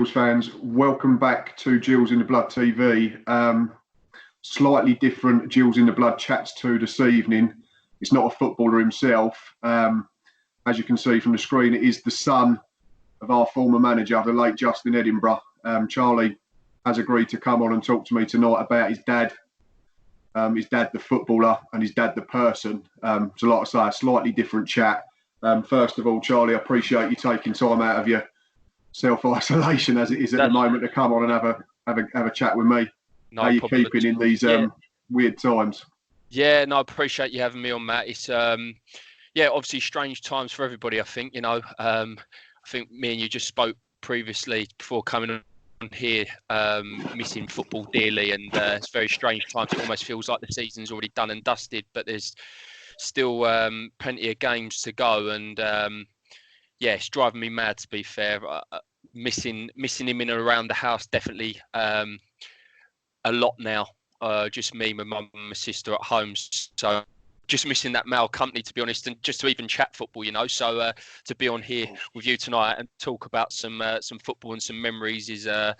Fans, welcome back to Gills in the Blood TV. Slightly different Gills in the Blood chats to this evening. It's not a footballer himself. As you can see from the screen, it is the son of our former manager, the late Justin Edinburgh. Charlie has agreed to come on and talk to me tonight about his dad the footballer and his dad the person. So like I say, a slightly different chat. First of all, Charlie, I appreciate you taking time out of your self-isolation as it is at the moment to come on and have a chat with me. No How you problem keeping in these weird times? Yeah, no, I appreciate you having me on, Matt. It's obviously strange times for everybody. I think I think me and you just spoke previously before coming on here, missing football dearly, and it's very strange times. It almost feels like the season's already done and dusted, but there's still plenty of games to go, and it's driving me mad, to be fair. Missing him in and around the house, definitely a lot now. Just me, my mum and my sister at home. So just missing that male company, to be honest, and just to even chat football, So to be on here with you tonight and talk about some football and some memories is a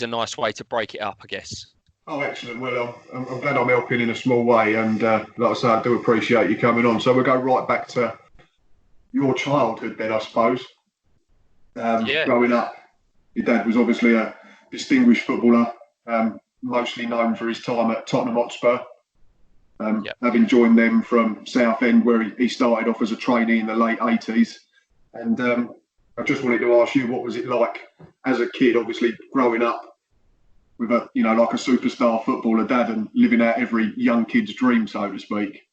nice way to break it up, I guess. Oh, excellent. Well, I'm glad I'm helping in a small way. And like I say, I do appreciate you coming on. So we'll go right back to your childhood then, I suppose. Growing up, your dad was obviously a distinguished footballer, mostly known for his time at Tottenham Hotspur. Having joined them from Southend, where he started off as a trainee in the late 80s. And I just wanted to ask you, what was it like as a kid, obviously growing up with a superstar footballer dad and living out every young kid's dream, so to speak?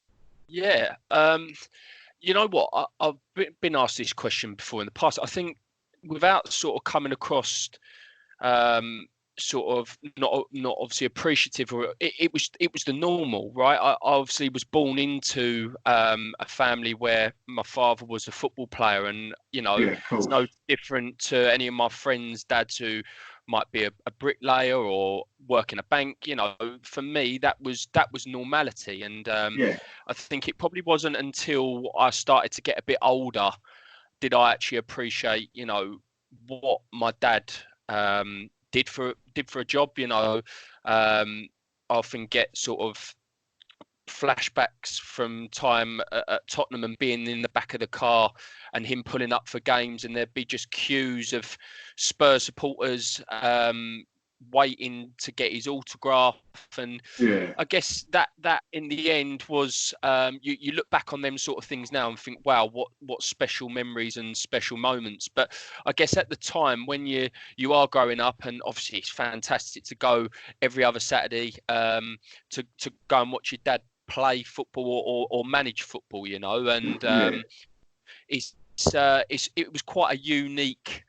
Yeah. You know what? I've been asked this question before in the past. I think without sort of coming across sort of not obviously appreciative, or it was the normal, right? I obviously was born into a family where my father was a football player, and it's no different to any of my friends' dads who might be a bricklayer or work in a bank. For me that was normality, and I think it probably wasn't until I started to get a bit older did I actually appreciate what my dad did for a job. I often get sort of flashbacks from time at Tottenham and being in the back of the car and him pulling up for games, and there'd be just queues of Spurs supporters waiting to get his autograph. And I guess that in the end was you look back on them sort of things now and think, wow, what special memories and special moments. But I guess at the time when you are growing up, and obviously it's fantastic to go every other Saturday to go and watch your dad play football or manage football, and it was quite a unique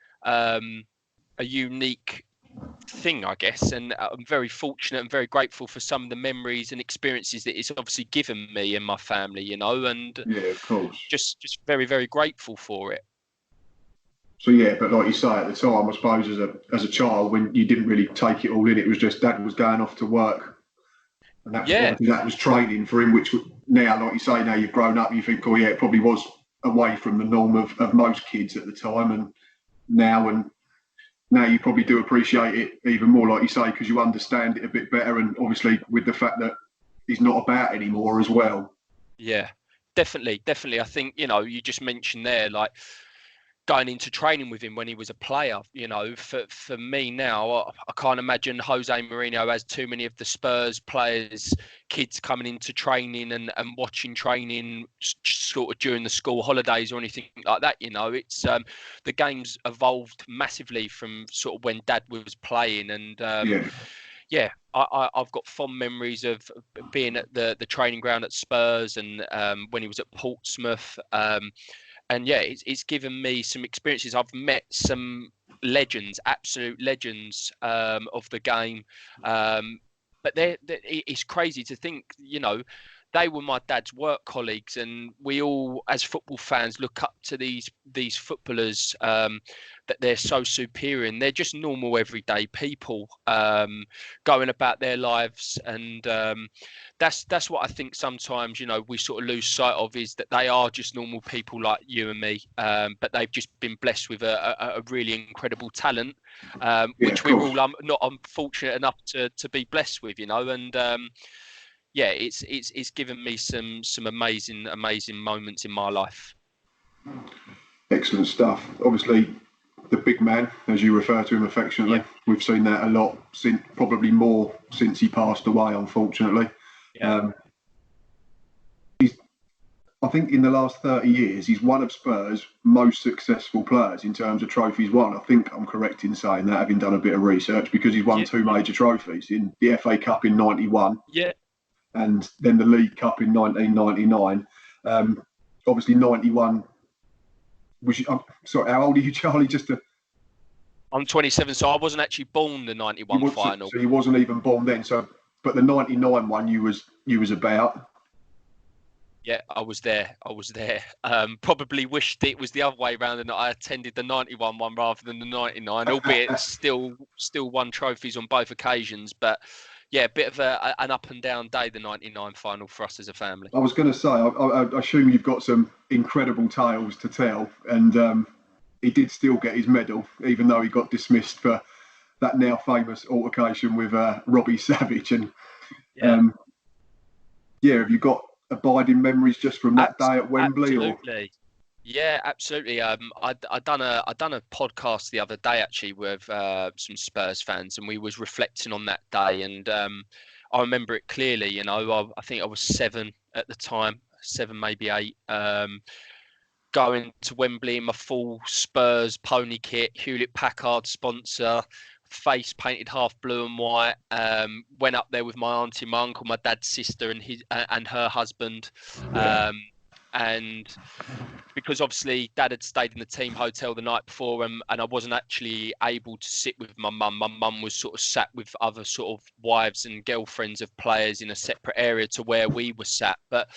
thing, I guess, and I'm very fortunate and very grateful for some of the memories and experiences that it's obviously given me and my family, and of course, just very, very grateful for it. So but like you say, at the time, I suppose as a child, when you didn't really take it all in, it was just dad was going off to work, and that was training for him. Which now, like you say, now you've grown up, you think, it probably was away from the norm of most kids at the time, and now you probably do appreciate it even more, like you say, because you understand it a bit better, and obviously with the fact that he's not about anymore as well. Yeah, definitely. I think, you just mentioned there, like going into training with him when he was a player, for me now, I can't imagine Jose Mourinho has too many of the Spurs players, kids coming into training and watching training sort of during the school holidays or anything like that. It's the game's evolved massively from sort of when dad was playing, and I've got fond memories of being at the training ground at Spurs, and when he was at Portsmouth. And it's given me some experiences. I've met some legends, absolute legends of the game. But it's crazy to think, they were my dad's work colleagues, and we all, as football fans, look up to these footballers, that they're so superior, and they're just normal everyday people, going about their lives. And that's what I think sometimes, you know, we sort of lose sight of, is that they are just normal people like you and me, but they've just been blessed with a really incredible talent, which we're all not unfortunate enough to be blessed with, you know. And yeah, it's given me some amazing moments in my life. Excellent stuff. Obviously, the big man, as you refer to him affectionately, yeah. We've seen that a lot, probably more since he passed away, unfortunately. Yeah. I think in the last 30 years, he's one of Spurs' most successful players in terms of trophies won. I think I'm correct in saying that, having done a bit of research, because he's won two major trophies, in the FA Cup in '91. Yeah. And then the League Cup in 1999. Obviously, 91. Sorry, how old are you, Charlie? I'm 27, so I wasn't actually born the 91 final. So he wasn't even born then. So, but the 99 one, you was about. Yeah, I was there. Probably wished it was the other way around and that I attended the 91 one rather than the 99, albeit still won trophies on both occasions. But yeah, a bit of an up and down day, the 99 final for us as a family. I was going to say, I assume you've got some incredible tales to tell, and he did still get his medal, even though he got dismissed for that now famous altercation with Robbie Savage. And have you got abiding memories just from that day at Wembley? Absolutely. Yeah, absolutely. I done a podcast the other day actually with some Spurs fans, and we was reflecting on that day, and I remember it clearly. You know, I think I was 7 at the time, 7 maybe 8. Going to Wembley in my full Spurs pony kit, Hewlett Packard sponsor, face painted half blue and white. Went up there with my auntie, my uncle, my dad's sister, and her husband. And because obviously Dad had stayed in the team hotel the night before, and I wasn't actually able to sit with my mum. My mum was sort of sat with other sort of wives and girlfriends of players in a separate area to where we were sat. But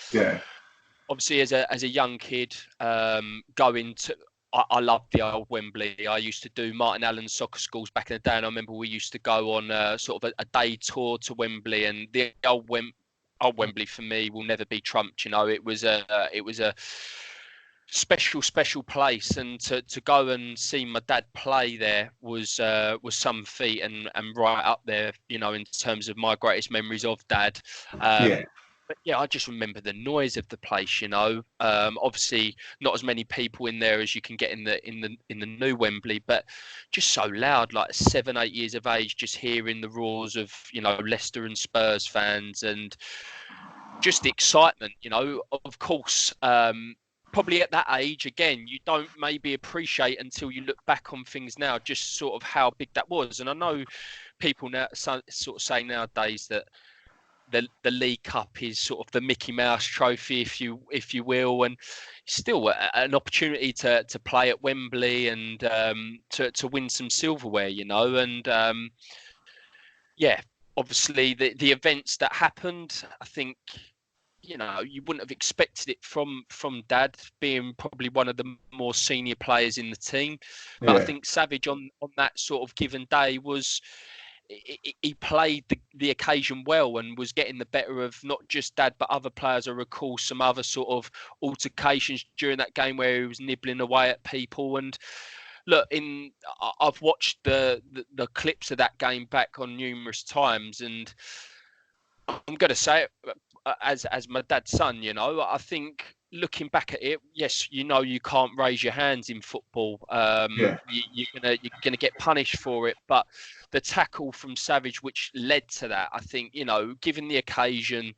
obviously, as a young kid, going to, I loved the old Wembley. I used to do Martin Allen's soccer schools back in the day, and I remember we used to go on sort of a day tour to Wembley, and the old Wembley for me will never be trumped. You know, it was a special place, and to go and see my dad play there was some feat, and right up there, you know, in terms of my greatest memories of Dad. But yeah, I just remember the noise of the place. You know, obviously not as many people in there as you can get in the new Wembley, but just so loud. Like 7, 8 years of age, just hearing the roars of, you know, Leicester and Spurs fans, and just the excitement. You know, of course. Probably at that age, again, you don't maybe appreciate until you look back on things now, just sort of how big that was. And I know people now sort of say nowadays that the League Cup is sort of the Mickey Mouse trophy, if you will, and still an opportunity to play at Wembley and to win some silverware, you know. And obviously the events that happened, I think, you know, you wouldn't have expected it from Dad, being probably one of the more senior players in the team. But I think Savage on that sort of given day he played the occasion well, and was getting the better of not just Dad but other players. I recall some other sort of altercations during that game where he was nibbling away at people. And look, I've watched the clips of that game back on numerous times, and I'm going to say it as my dad's son, you know, I think looking back at it, yes, you know, you can't raise your hands in football. You're gonna get punished for it. But the tackle from Savage, which led to that, I think, you know, given the occasion,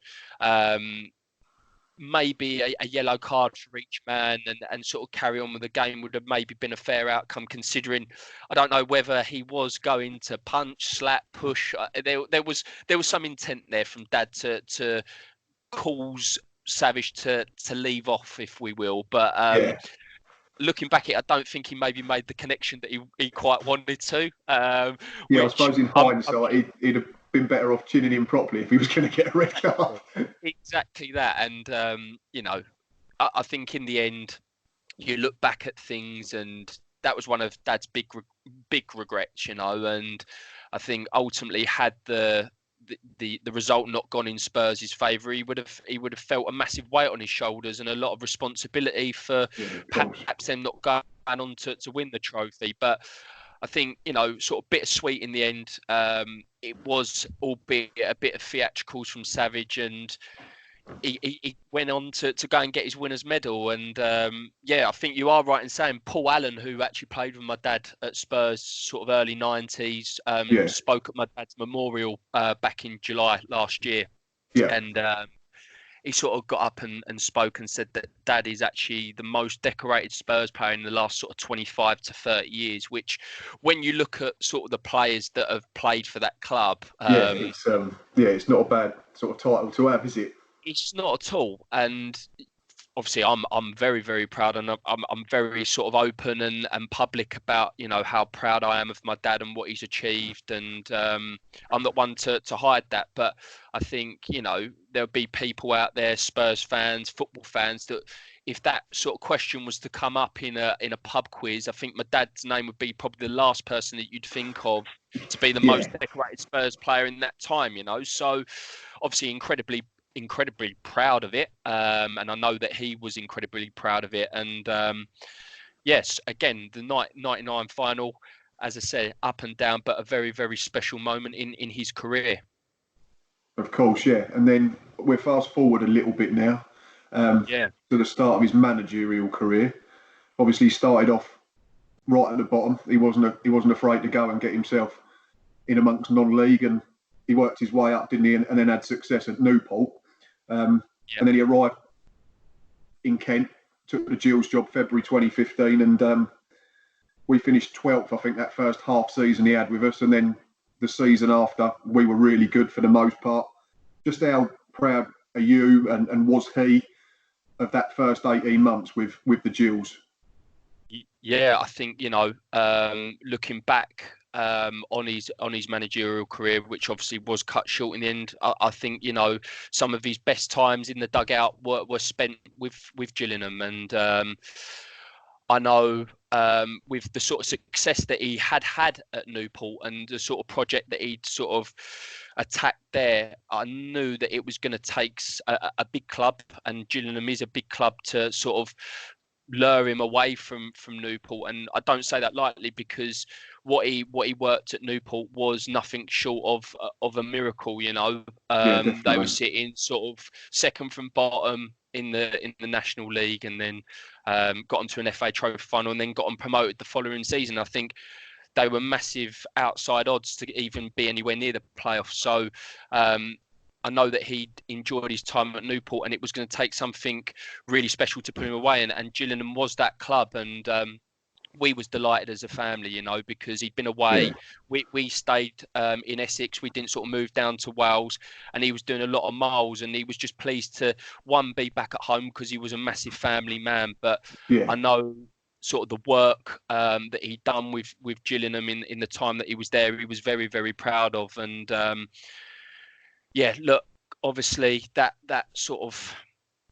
maybe a yellow card for each man, and sort of carry on with the game would have maybe been a fair outcome, considering I don't know whether he was going to punch, slap, push. There was some intent there from Dad to cause Savage to leave off, if we will. But looking back at it, I don't think he maybe made the connection that he quite wanted to. I suppose in hindsight, he'd been better off chinning him properly if he was going to get a red card. Exactly that. And, you know, I think in the end, you look back at things, and that was one of Dad's big regrets, you know. And I think ultimately, had the result not gone in Spurs' favour, he would have felt a massive weight on his shoulders and a lot of responsibility for perhaps them not going on to win the trophy. But I think, you know, sort of bittersweet in the end. It was, albeit a bit of theatricals from Savage, and he went on to go and get his winner's medal. And I think you are right in saying Paul Allen, who actually played with my dad at Spurs sort of early 90s, spoke at my dad's memorial back in July last year. And he sort of got up and spoke and said that Dad is actually the most decorated Spurs player in the last sort of 25 to 30 years, which when you look at sort of the players that have played for that club. It's not a bad sort of title to have, is it? It's not at all. And obviously I'm very, very proud, and I'm very sort of open and public about, you know, how proud I am of my dad and what he's achieved. And I'm not one to hide that. But I think, you know, there'll be people out there, Spurs fans, football fans, that if that sort of question was to come up in a pub quiz, I think my dad's name would be probably the last person that you'd think of to be the most decorated Spurs player in that time, you know. So obviously incredibly proud of it, and I know that he was incredibly proud of it. And yes, again, the 99 final, as I said, up and down, but a very, very special moment in his career. Of course, yeah. And then we're fast forward a little bit now to the start of his managerial career. Obviously, he started off right at the bottom. He wasn't afraid to go and get himself in amongst non-league, and he worked his way up, didn't he? And then had success at Newport. And then he arrived in Kent, took the Gills job February 2015, and we finished 12th, I think, that first half season he had with us. And then the season after, we were really good for the most part. Just how proud are you, and was he, of that first 18 months with the Gills? Yeah, I think, you know, looking back on his managerial career, which obviously was cut short in the end, I think, you know, some of his best times in the dugout were spent with Gillingham. And I know with the sort of success that he had at Newport and the sort of project that he'd sort of attacked there, I knew that it was going to take a big club, and Gillingham is a big club, to sort of lure him away from Newport. And I don't say that lightly, because what he worked at Newport was nothing short of a miracle, you know. They were sitting sort of second from bottom in the National League, and then got onto an FA Trophy final, and then got on promoted the following season. I think they were massive outside odds to even be anywhere near the playoffs. So I know that he enjoyed his time at Newport, and it was going to take something really special to put him away. And Gillingham was that club. And we was delighted as a family, you know, because he'd been away. We stayed in Essex. We didn't sort of move down to Wales, and he was doing a lot of miles, and he was just pleased to, one, be back at home, because he was a massive family man. But I know sort of the work that he'd done with Gillingham in the time that he was there, he was very, very proud of. And look, obviously that sort of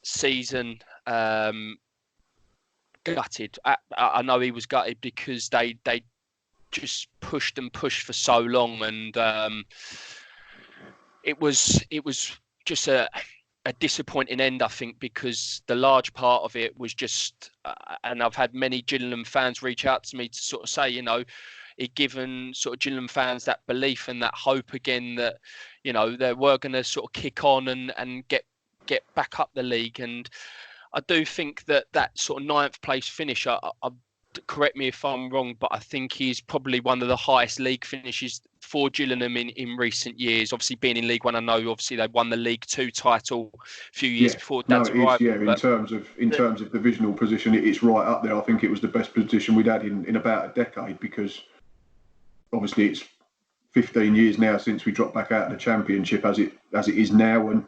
season, gutted. I know he was gutted, because they just pushed for so long, and it was just a disappointing end, I think, because the large part of it was just, and I've had many Gillingham fans reach out to me to sort of say, you know, it given sort of Gillingham fans that belief and that hope again that, you know, they were going to sort of kick on and get back up the league. And I do think that sort of 9th place finish, correct me if I'm wrong, but I think he's probably one of the highest league finishes for Gillingham in recent years. Obviously, being in League One, I know obviously they won the League Two title a few years before Dad's arrival. In terms of divisional position, it's right up there. I think it was the best position we'd had in about a decade, because obviously it's 15 years now since we dropped back out of the Championship as it is now, and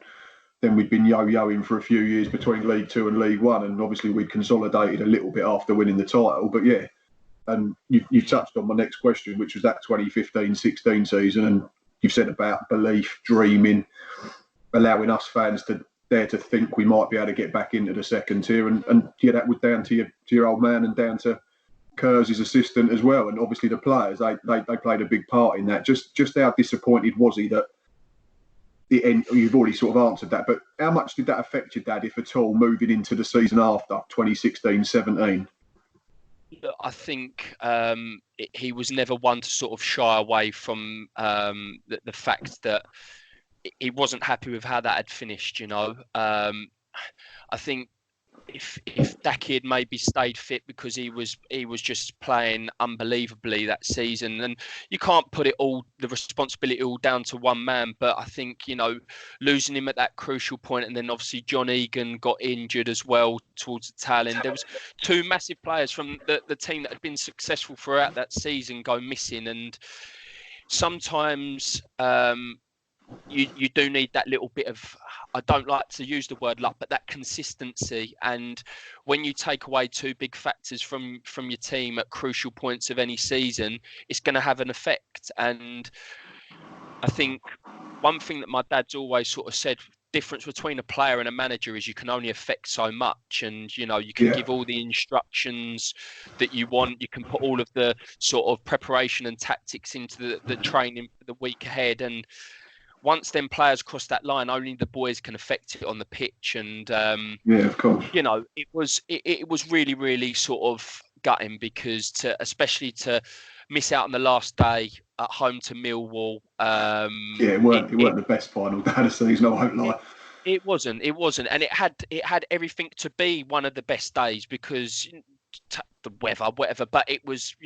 then we'd been yo-yoing for a few years between League Two and League One, and obviously we'd consolidated a little bit after winning the title. But yeah, and you've touched on my next question, which was that 2015-16 season, and you've said about belief, dreaming, allowing us fans to dare to think we might be able to get back into the second tier. And yeah, that was down to your old man and down to Kerr's assistant as well. And obviously the players, they played a big part in that. Just how disappointed was he that the end? You've already sort of answered that, but how much did that affect your dad, if at all, moving into the season after 2016-17? I think he was never one to sort of shy away from the fact that he wasn't happy with how that had finished. I think if Daki had maybe stayed fit because he was just playing unbelievably that season, and you can't put the responsibility all down to one man, but I think losing him at that crucial point, and then obviously John Egan got injured as well towards the tail end. There was two massive players from the team that had been successful throughout that season go missing, and sometimes you do need that little bit of, I don't like to use the word luck, but that consistency. And when you take away two big factors from your team at crucial points of any season, it's going to have an effect. And I think one thing that my dad's always sort of said, difference between a player and a manager is you can only affect so much. And you can give all the instructions that you want, you can put all of the sort of preparation and tactics into the training for the week ahead, and once them players cross that line, only the boys can affect it on the pitch. And of course, it was really, really sort of gutting, because especially to miss out on the last day at home to Millwall. It weren't the best final day of the season, I won't lie. It wasn't, and it had everything to be one of the best days, because the weather, whatever, but it was,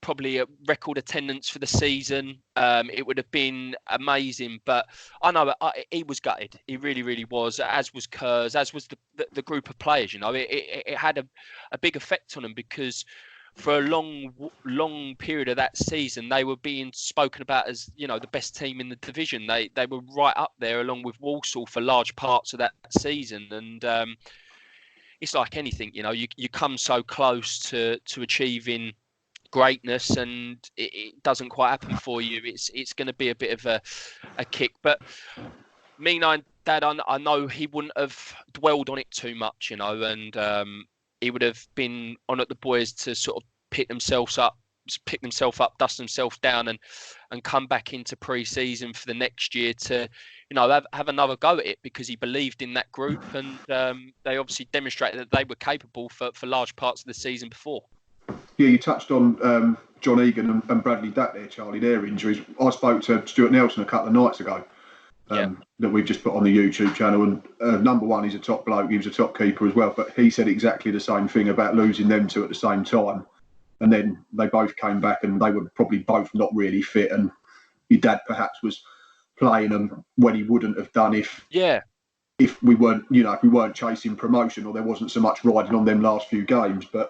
probably a record attendance for the season. It would have been amazing, but I know he was gutted. He really, really was, as was Kerrs, as was the group of players. It had a big effect on them, because for a long period of that season, they were being spoken about as, the best team in the division. They were right up there along with Walsall for large parts of that season. And it's like anything, you come so close to achieving greatness, and it doesn't quite happen for you. It's going to be a bit of a kick. But me knowing Dad, I know he wouldn't have dwelled on it too much, and he would have been on at the boys to sort of pick themselves up, dust themselves down, and come back into pre-season for the next year to have another go at it, because he believed in that group, and they obviously demonstrated that they were capable for large parts of the season before. Yeah, you touched on John Egan and Bradley Datt there, Charlie, their injuries. I spoke to Stuart Nelson a couple of nights ago, that we've just put on the YouTube channel, and number one, he's a top bloke, he was a top keeper as well, but he said exactly the same thing about losing them two at the same time, and then they both came back and they were probably both not really fit, and your dad perhaps was playing them when he wouldn't have done if we weren't chasing promotion, or there wasn't so much riding on them last few games. But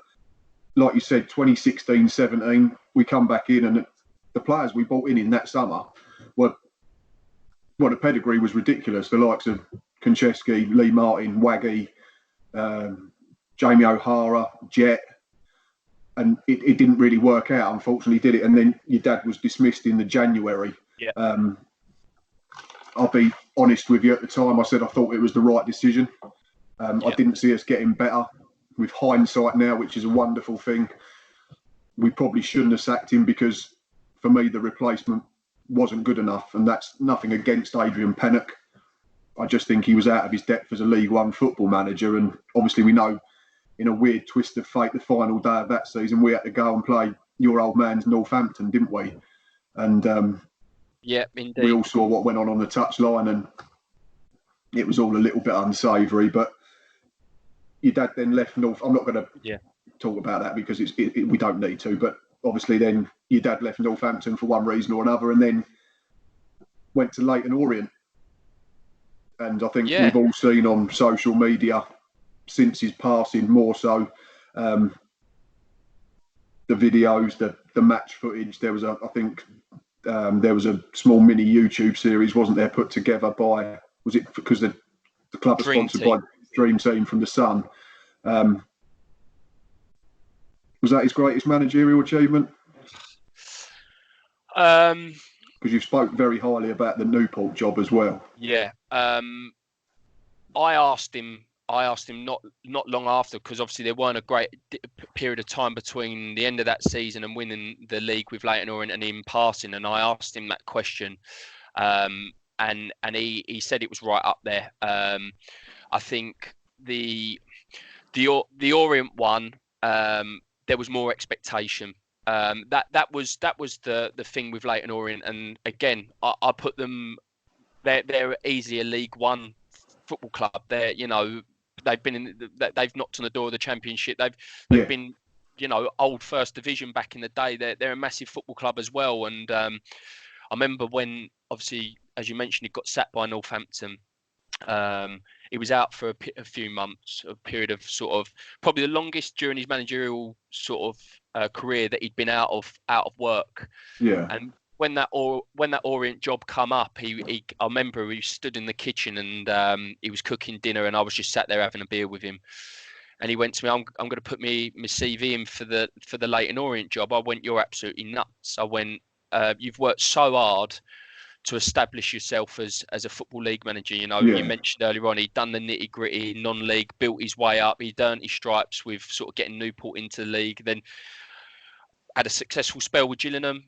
like you said, 2016-17, we come back in, and the players we brought in that summer were, the pedigree was ridiculous. The likes of Konchesky, Lee Martin, Waggy, Jamie O'Hara, Jet, and it didn't really work out, unfortunately, did it? And then your dad was dismissed in the January. I'll be honest with you, at the time I said I thought it was the right decision. I didn't see us getting better. With hindsight now, which is a wonderful thing, we probably shouldn't have sacked him, because for me the replacement wasn't good enough, and that's nothing against Adrian Pennock. I just think he was out of his depth as a League One football manager, and obviously we know, in a weird twist of fate, the final day of that season we had to go and play your old man's Northampton, didn't we? And indeed, we all saw what went on the touchline, and it was all a little bit unsavoury. But your dad then left North. I'm not going to talk about that, because we don't need to. But obviously, then your dad left Northampton for one reason or another, and then went to Leyton Orient. And I think we've all seen on social media since his passing, more so, the videos, the match footage. There was there was a small mini YouTube series, wasn't there, put together by, was it because the club was sponsored by Dream Team from the Sun? Was that his greatest managerial achievement? Because you spoke very highly about the Newport job as well. Yeah. I asked him not long after, because obviously there weren't a great period of time between the end of that season and winning the league with Leyton Orient and him passing. And I asked him that question, and he said it was right up there. I think the Orient one, there was more expectation. That was the thing with Leyton Orient, and again, I put them. They're easily a League One football club. They're, they've knocked on the door of the Championship. They've been, old First Division back in the day. They're a massive football club as well. And I remember when, obviously, as you mentioned, he got sacked by Northampton. He was out for a few months, a period of sort of probably the longest during his managerial sort of career that he'd been out of work. Yeah. And when that Orient job come up, I remember he stood in the kitchen and he was cooking dinner, and I was just sat there having a beer with him. And he went to me, I'm going to put my CV in for the Leyton Orient job. I went, you're absolutely nuts. I went, you've worked so hard to establish yourself as a football league manager. You mentioned earlier on, he'd done the nitty gritty non-league, built his way up. He'd earned his stripes with sort of getting Newport into the league. Then had a successful spell with Gillingham.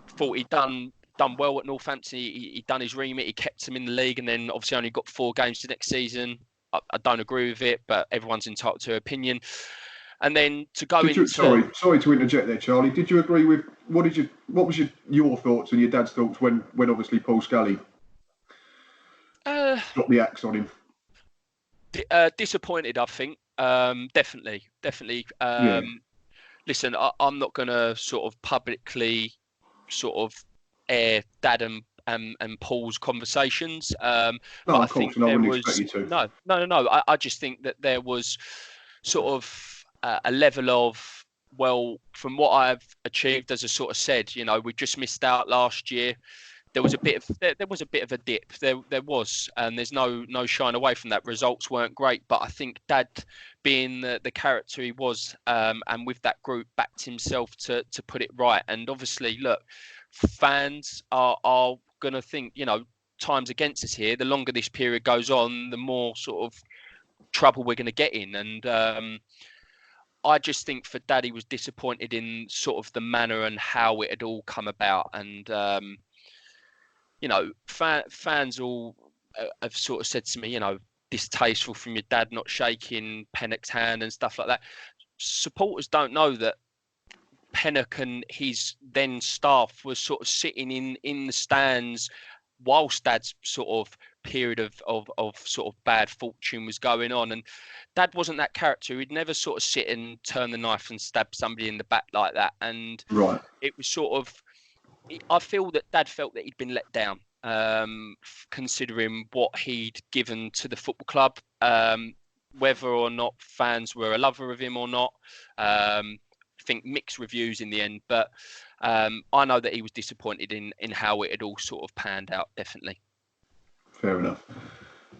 Thought he'd done well at Northampton. He'd done his remit. He kept him in the league, and then obviously only got 4 games the next season. I don't agree with it, but everyone's entitled to their opinion. And then to go into sorry to interject there, Charlie. Did you agree with what was your thoughts and your dad's thoughts when obviously Paul Scully dropped the axe on him? Disappointed, I think. Definitely. Listen, I'm not going to sort of publicly sort of air Dad and Paul's conversations. No, of course, and I wouldn't expect you to. No. I just think that there was sort of a level of, well, from what I've achieved, as I sort of said, we just missed out last year. There was a bit of a dip. There was, and there's no shying away from that. Results weren't great, but I think Dad, being the character he was, and with that group, backed himself to put it right. And obviously, look, fans are going to think, time's against us here. The longer this period goes on, the more sort of trouble we're going to get in. And I just think for Dad, he was disappointed in sort of the manner and how it had all come about. And fans all have sort of said to me, distasteful from your dad not shaking Pennock's hand and stuff like that. Supporters don't know that Pennock and his then staff was sort of sitting in the stands whilst Dad's sort of period of sort of bad fortune was going on. And Dad wasn't that character. He'd never sort of sit and turn the knife and stab somebody in the back like that. And right. It was sort of, I feel that Dad felt that he'd been let down, considering what he'd given to the football club, whether or not fans were a lover of him or not. I think mixed reviews in the end, but I know that he was disappointed in how it had all sort of panned out, definitely. Fair enough.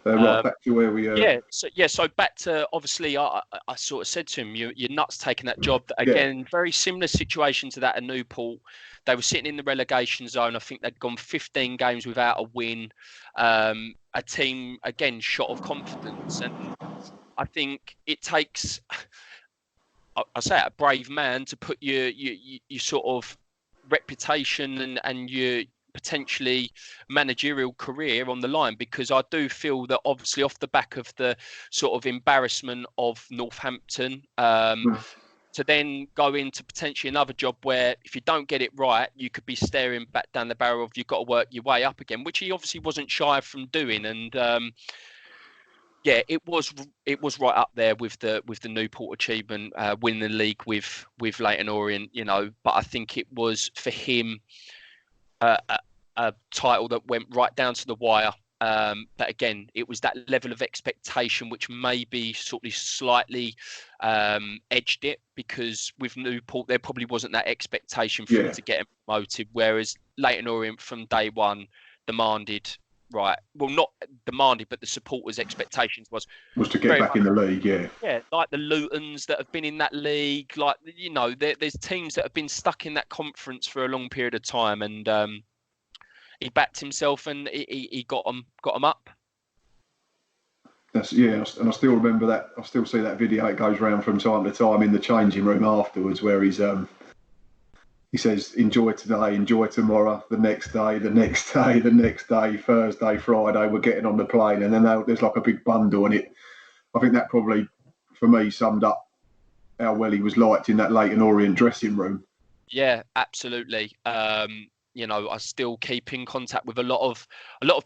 Right, back to where we are. So back to, obviously, I sort of said to him, you're nuts taking that job. Again, very similar situation to that at Newport. They were sitting in the relegation zone. I think they'd gone 15 games without a win. A team, again, shot of confidence. And I think it takes, I say it, a brave man to put your sort of reputation and your potentially managerial career on the line, because I do feel that obviously off the back of the sort of embarrassment of Northampton, to then go into potentially another job where if you don't get it right, you could be staring back down the barrel of you've got to work your way up again, which he obviously wasn't shy from doing. And it was right up there with the Newport achievement, winning the league with Leyton Orient, but I think it was for him a title that went right down to the wire. But again, it was that level of expectation which maybe sort of slightly edged it, because with Newport there probably wasn't that expectation for him to get him promoted, whereas Leyton Orient from day one demanded right, well, not demanded, but the supporters' expectations was to get back in the league, yeah, like the Lutons that have been in that league, like, you know, there's teams that have been stuck in that conference for a long period of time, and he backed himself and he got them up. And I still remember that. I still see that video. It goes round from time to time in the changing room afterwards, where he says, "Enjoy today, enjoy tomorrow, the next day, the next day, the next day, Thursday, Friday, we're getting on the plane." And then there's like a big bundle, and I think that probably, for me, summed up how well he was liked in that Leyton Orient dressing room. Yeah, absolutely. You know, I still keep in contact with a lot of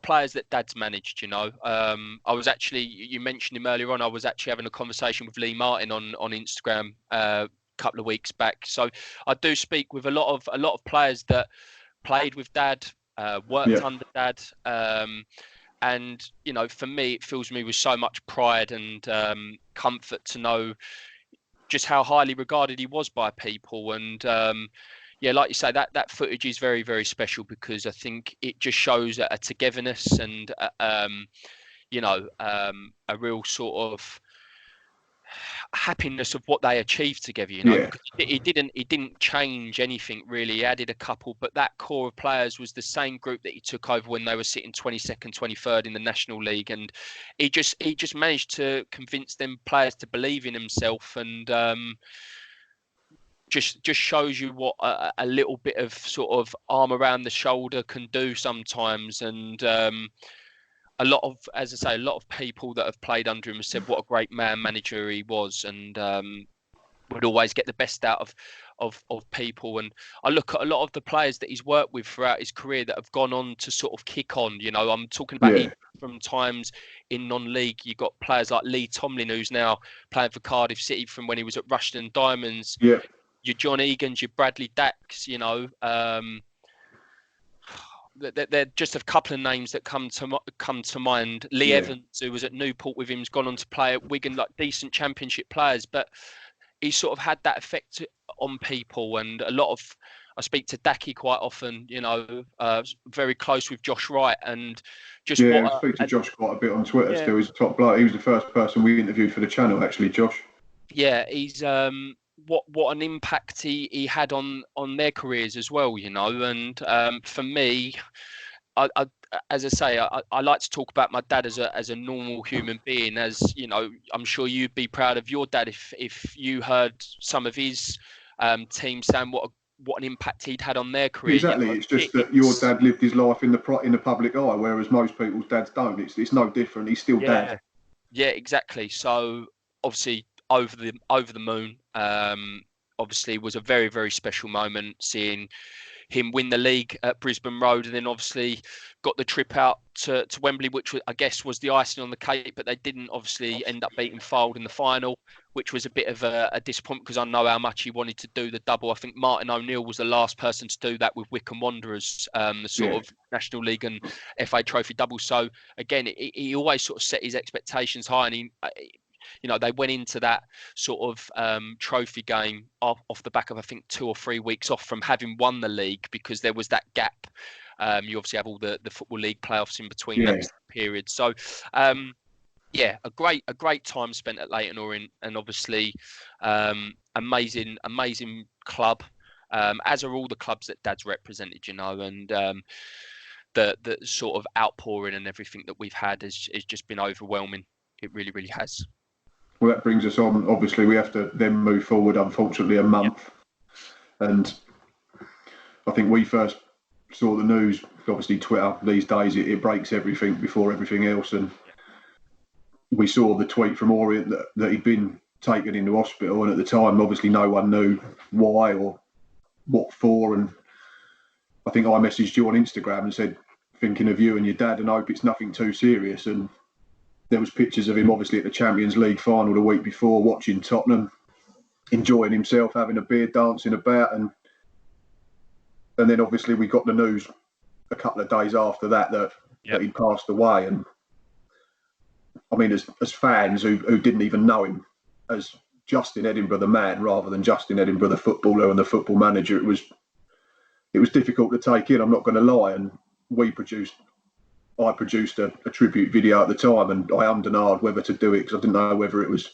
players that Dad's managed. You know, I was actually, you mentioned him earlier on. I was actually having a conversation with Lee Martin on Instagram a couple of weeks back. So I do speak with a lot of players that played with Dad, worked under Dad, and you know, for me, it fills me with so much pride and comfort to know just how highly regarded he was by people. And yeah, like you say, that footage is very, very special, because I think it just shows a togetherness and you know, a real sort of happiness of what they achieved together, you know. Because he didn't change anything really. He added a couple, but that core of players was the same group that he took over when they were sitting 22nd, 23rd in the National League, and he just managed to convince them players to believe in himself, and just shows you what a little bit of sort of arm around the shoulder can do sometimes. And a lot of, as I say, a lot of people that have played under him have said what a great manager he was, and would always get the best out of people. And I look at a lot of the players that he's worked with throughout his career that have gone on to sort of kick on. You know, I'm talking about from times in non-league. You've got players like Lee Tomlin, who's now playing for Cardiff City from when he was at Rushden Diamonds. Yeah. Your John Egan's, your Bradley Dacks, you know. They're just a couple of names that come to mind. Lee Evans, who was at Newport with him, has gone on to play at Wigan, like decent Championship players, but he sort of had that effect on people. And a lot of, I speak to Daki quite often, you know, very close with Josh Wright, and just I speak to Josh quite a bit on Twitter still. He's a top bloke. He was the first person we interviewed for the channel, actually, Josh. Yeah, he's what an impact he had on their careers as well, you know. And for me, I as I say, I like to talk about my dad as a normal human being. As you know, I'm sure you'd be proud of your dad if you heard some of his team saying what an impact he'd had on their career. Exactly, you know? It's just that your dad lived his life in the public eye, whereas most people's dads don't. It's no different. He's still dad. Yeah, exactly. So obviously, over the moon. Obviously, was a very, very special moment seeing him win the league at Brisbane Road, and then obviously got the trip out to Wembley, which I guess was the icing on the cake. But they didn't obviously end up beating Fylde in the final, which was a bit of a disappointment, because I know how much he wanted to do the double. I think Martin O'Neill was the last person to do that with Wycombe Wanderers, the sort of National League and FA Trophy double. So again, he always sort of set his expectations high, and he, you know, they went into that sort of trophy game off the back of, I think, 2 or 3 weeks off from having won the league, because there was that gap. You obviously have all the Football League playoffs in between that period. So, yeah, a great time spent at Leyton Orient, and obviously amazing club, as are all the clubs that Dad's represented, you know. And the sort of outpouring and everything that we've had has just been overwhelming. It really, really has. Well, that brings us on. Obviously, we have to then move forward, unfortunately, a month. And I think we first saw the news, obviously Twitter these days, it breaks everything before everything else. And we saw the tweet from Orient that he'd been taken into hospital. And at the time, obviously, no one knew why or what for. And I think I messaged you on Instagram and said, thinking of you and your dad, and hope it's nothing too serious. And there was pictures of him, obviously, at the Champions League final the week before, watching Tottenham, enjoying himself, having a beer, dancing about. And then, obviously, we got the news a couple of days after that he'd passed away. And, I mean, as fans who didn't even know him as Justin Edinburgh the man, rather than Justin Edinburgh the footballer and the football manager, it was difficult to take in, I'm not going to lie. And we produced I produced a tribute video at the time, and I ummed and ahed whether to do it because I didn't know whether it was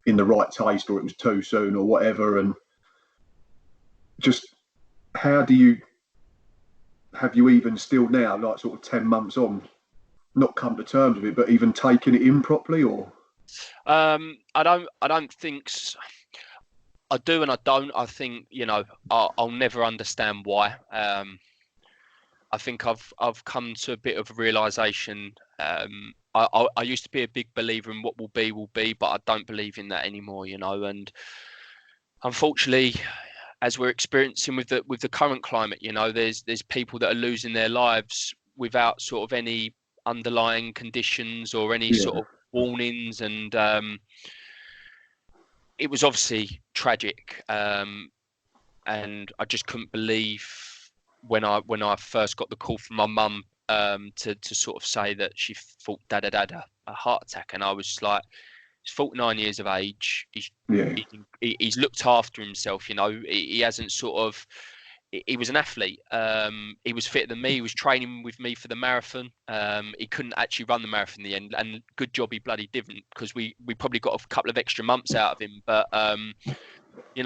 in the right taste or it was too soon or whatever. And just how have you even still now, like sort of 10 months on, not come to terms with it, but even taken it in properly? Or I don't think I do and I don't. I think, I'll never understand why. I think I've come to a bit of a realization. I used to be a big believer in what will be, but I don't believe in that anymore, and unfortunately, as we're experiencing with the current climate, there's people that are losing their lives without sort of any underlying conditions or any sort of warnings, and it was obviously tragic, and I just couldn't believe when I first got the call from my mum to sort of say that she thought Dad had a heart attack, and I was just like, he's 49 years of age. He's looked after himself. He hasn't sort of. He was an athlete. He was fitter than me. He was training with me for the marathon. He couldn't actually run the marathon in the end, and good job he bloody didn't, because we probably got a couple of extra months out of him. But he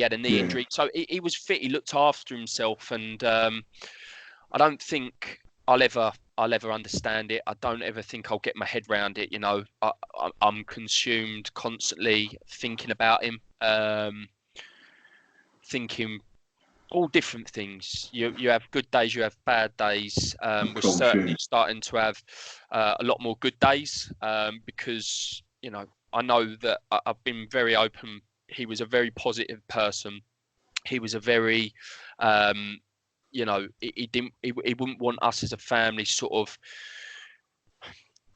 had a knee injury, so he was fit. He looked after himself, and I don't think I'll ever understand it. I don't ever think I'll get my head around it. I'm consumed constantly thinking about him, thinking all different things. You have good days, you have bad days. We're certainly starting to have a lot more good days, because I know that I've been very open. He was a very positive person. He was a very he wouldn't want us as a family sort of,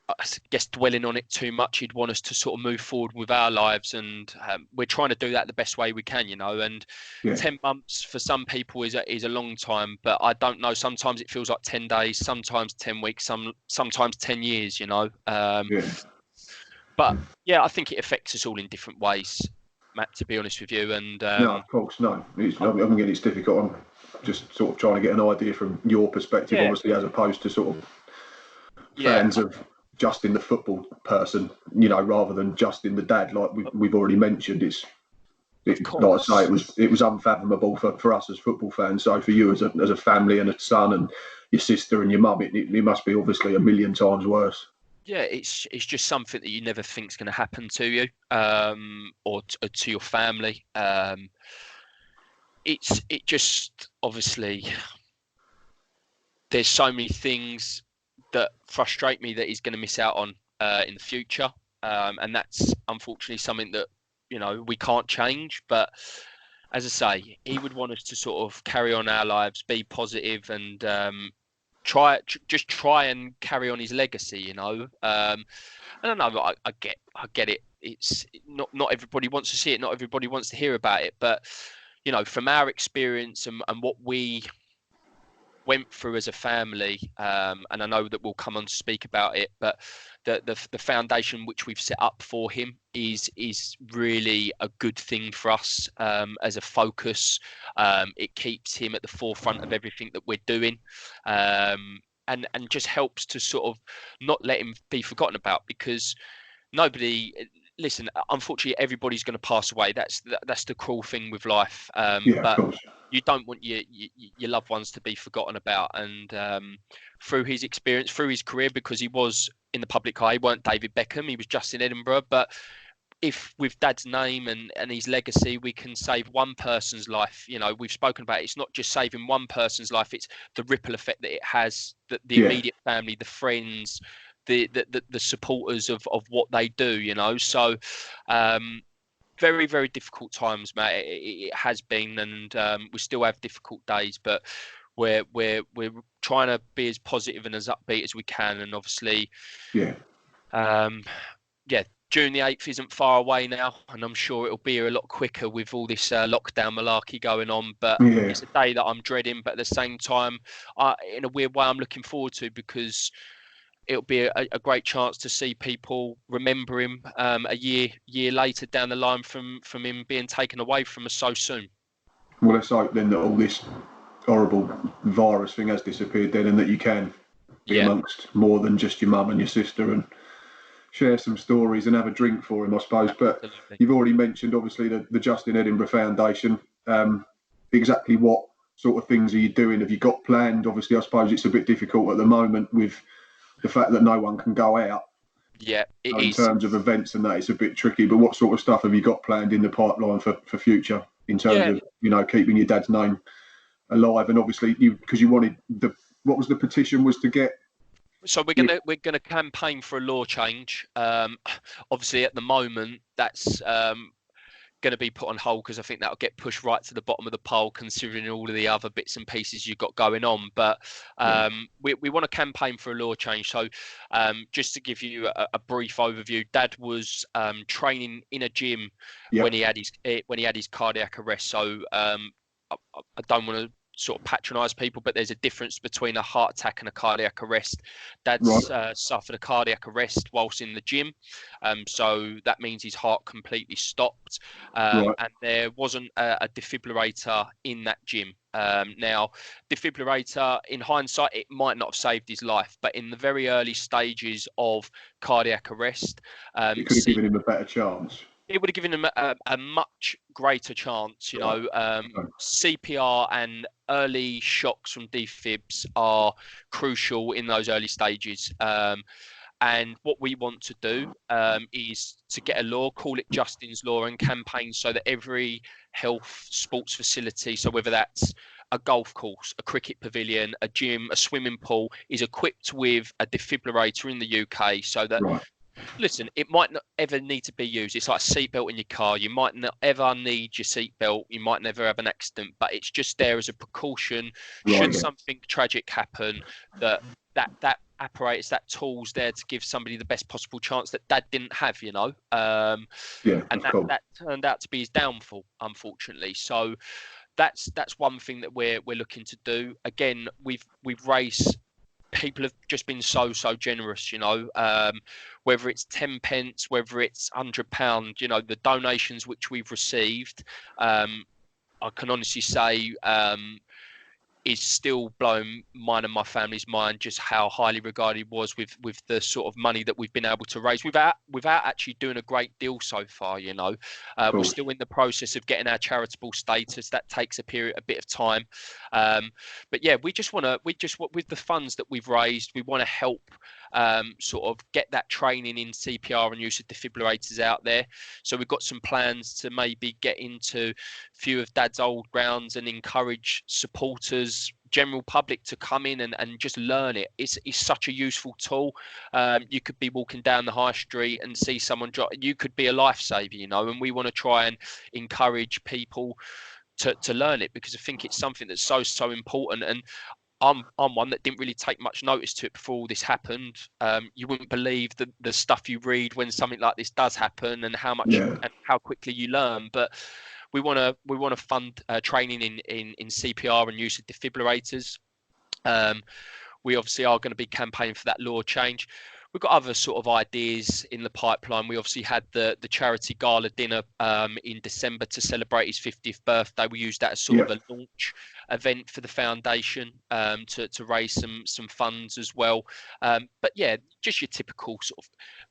I guess, dwelling on it too much. He'd want us to sort of move forward with our lives, and we're trying to do that the best way we can, and 10 months for some people is a long time, but I don't know, sometimes it feels like 10 days, sometimes 10 weeks, sometimes 10 years, but I think it affects us all in different ways, Matt, to be honest with you. And no, of course, no. It's difficult. I'm just sort of trying to get an idea from your perspective, obviously, as opposed to sort of fans of just in the football person, rather than just in the dad. Like we've already mentioned, like I say, it was unfathomable for us as football fans. So for you as a family and a son and your sister and your mum, it must be obviously a million times worse. Yeah, it's just something that you never think is going to happen to you, or to your family. It just, obviously, there's so many things that frustrate me that he's going to miss out on in the future, and that's unfortunately something that we can't change. But as I say, he would want us to sort of carry on our lives, be positive, and try and carry on his legacy. I don't know. I get it. It's not everybody wants to see it. Not everybody wants to hear about it. But from our experience and what we went through as a family, and I know that we'll come on to speak about it, but the foundation which we've set up for him is really a good thing for us, as a focus. It keeps him at the forefront of everything that we're doing, and just helps to sort of not let him be forgotten about, because listen, unfortunately, everybody's going to pass away. That's the cruel thing with life. But you don't want your loved ones to be forgotten about. And through his experience, through his career, because he was in the public eye, he weren't David Beckham, he was just in Edinburgh. But if with Dad's name and his legacy, we can save one person's life, we've spoken about it. It's not just saving one person's life, it's the ripple effect that it has, that the immediate family, the friends, the supporters of what they do, So very, very difficult times, mate. It has been, and we still have difficult days, but we're trying to be as positive and as upbeat as we can. And obviously, June the 8th isn't far away now, and I'm sure it'll be here a lot quicker with all this lockdown malarkey going on. But it's a day that I'm dreading, but at the same time, in a weird way, I'm looking forward to, because it'll be a great chance to see people remember him a year later down the line from him being taken away from us so soon. Well, let's hope then that all this horrible virus thing has disappeared then, and that you can be amongst more than just your mum and your sister and share some stories and have a drink for him, I suppose. But you've already mentioned, obviously, the Justin Edinburgh Foundation. Exactly what sort of things are you doing? Have you got planned? Obviously, I suppose it's a bit difficult at the moment with the fact that no one can go out. Yeah, it in is. terms of events and that, it's a bit tricky. But what sort of stuff have you got planned in the pipeline for future in terms of, keeping your dad's name alive? And obviously, because you wanted what was the petition was to get. So we're gonna campaign for a law change. Obviously, at the moment, that's going to be put on hold because I think that'll get pushed right to the bottom of the poll, considering all of the other bits and pieces you've got going on. But we want to campaign for a law change. So just to give you a brief overview, Dad was training in a gym when he had his cardiac arrest. So I don't want to sort of patronize people, but there's a difference between a heart attack and a cardiac arrest. Dad's suffered a cardiac arrest whilst in the gym, so that means his heart completely stopped, and there wasn't a defibrillator in that gym. Now, defibrillator, in hindsight, it might not have saved his life, but in the very early stages of cardiac arrest, it could have given him a better chance. It would have given him a much greater chance, CPR and early shocks from defibs are crucial in those early stages. And what we want to do is to get a law, call it Justin's Law, and campaign so that every health sports facility, so whether that's a golf course, a cricket pavilion, a gym, a swimming pool, is equipped with a defibrillator in the UK, so that listen, it might not ever need to be used. It's like a seatbelt in your car. You might not ever need your seatbelt. You might never have an accident, but it's just there as a precaution. Should something tragic happen, that apparatus, that tool's there to give somebody the best possible chance that Dad didn't have, and that turned out to be his downfall, unfortunately. So that's one thing that we're looking to do. Again, we've raised. People have just been so generous, whether it's 10 pence, whether it's £100, the donations which we've received, I can honestly say is still blowing mine and my family's mind, just how highly regarded it was with the sort of money that we've been able to raise without actually doing a great deal so far. We're still in the process of getting our charitable status. That takes a bit of time, but yeah, we just with the funds that we've raised, we want to help sort of get that training in CPR and use of defibrillators out there. So we've got some plans to maybe get into a few of Dad's old grounds and encourage supporters, general public, to come in and just learn it. It's such a useful tool. You could be walking down the high street and see someone drop. You could be a lifesaver, and we want to try and encourage people to learn it, because I think it's something that's so important. And I'm one that didn't really take much notice to it before all this happened. You wouldn't believe the stuff you read when something like this does happen, and how much and how quickly you learn. But we want to fund training in CPR and use of defibrillators. We obviously are going to be campaigning for that law change. We've got other sort of ideas in the pipeline. We obviously had the charity gala dinner in December to celebrate his 50th birthday. We used that as sort of a launch event for the foundation to raise some funds as well. But yeah, just your typical sort of,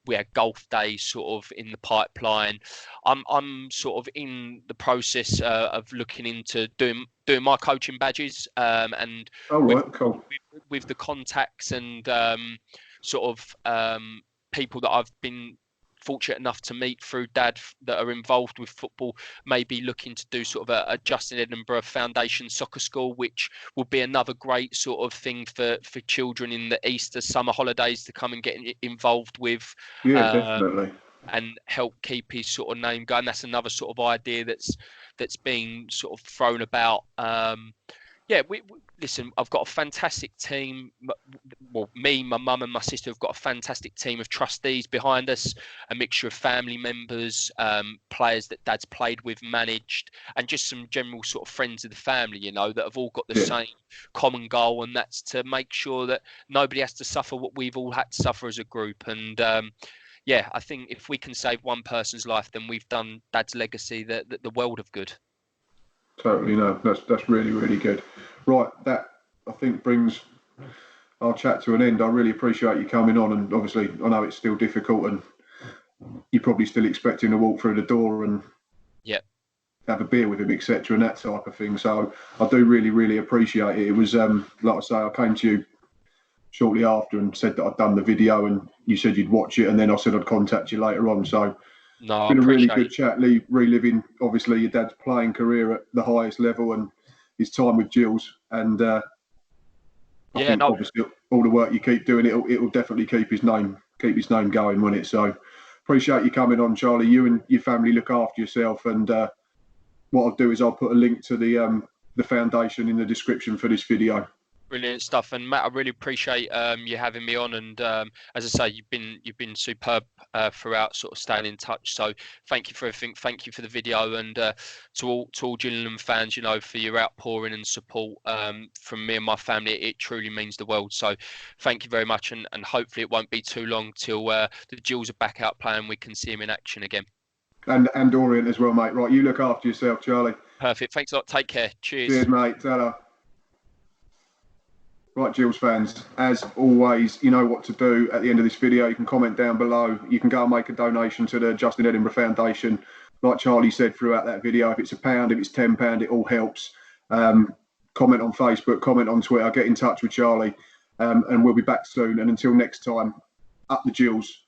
we had golf days sort of in the pipeline. I'm sort of in the process of looking into doing my coaching badges, and with the contacts and sort of people that I've been fortunate enough to meet through Dad that are involved with football, maybe looking to do sort of a Justin Edinburgh Foundation soccer school, which will be another great sort of thing for children in the Easter summer holidays to come and get involved with. Definitely. And help keep his sort of name going. That's another sort of idea that's been sort of thrown about. We listen, I've got a fantastic team. Well, me, my mum and my sister have got a fantastic team of trustees behind us, a mixture of family members, players that Dad's played with, managed, and just some general sort of friends of the family, that have all got the same common goal, and that's to make sure that nobody has to suffer what we've all had to suffer as a group. And I think if we can save one person's life, then we've done Dad's legacy the world of good. Totally, no, that's really, really good. Right, that I think brings our chat to an end. I really appreciate you coming on, and obviously I know it's still difficult, and you're probably still expecting to walk through the door and have a beer with him, etc., and that type of thing. So I do really, really appreciate it. It was like I say, I came to you shortly after and said that I'd done the video, and you said you'd watch it, and then I said I'd contact you later on. So it's been a really good chat, reliving obviously your dad's playing career at the highest level and his time with Gills, and I think obviously all the work you keep doing, it'll definitely keep his name going, won't it? So appreciate you coming on, Charlie. You and your family look after yourself, and what I'll do is I'll put a link to the foundation in the description for this video. Brilliant stuff. And Matt, I really appreciate you having me on. And as I say, you've been superb throughout, sort of staying in touch. So thank you for everything. Thank you for the video, and to all Gillingham fans, you know, for your outpouring and support from me and my family. It truly means the world. So thank you very much, and hopefully it won't be too long till the Gills are back out playing. We can see him in action again. And Orient as well, mate. Right, you look after yourself, Charlie. Perfect. Thanks a lot. Take care. Cheers. Cheers, mate. Ta-da. Right, Gills fans, as always, you know what to do at the end of this video. You can comment down below. You can go and make a donation to the Justin Edinburgh Foundation. Like Charlie said throughout that video, if it's £1, if it's £10, it all helps. Comment on Facebook, comment on Twitter, get in touch with Charlie, and we'll be back soon. And until next time, up the Gills.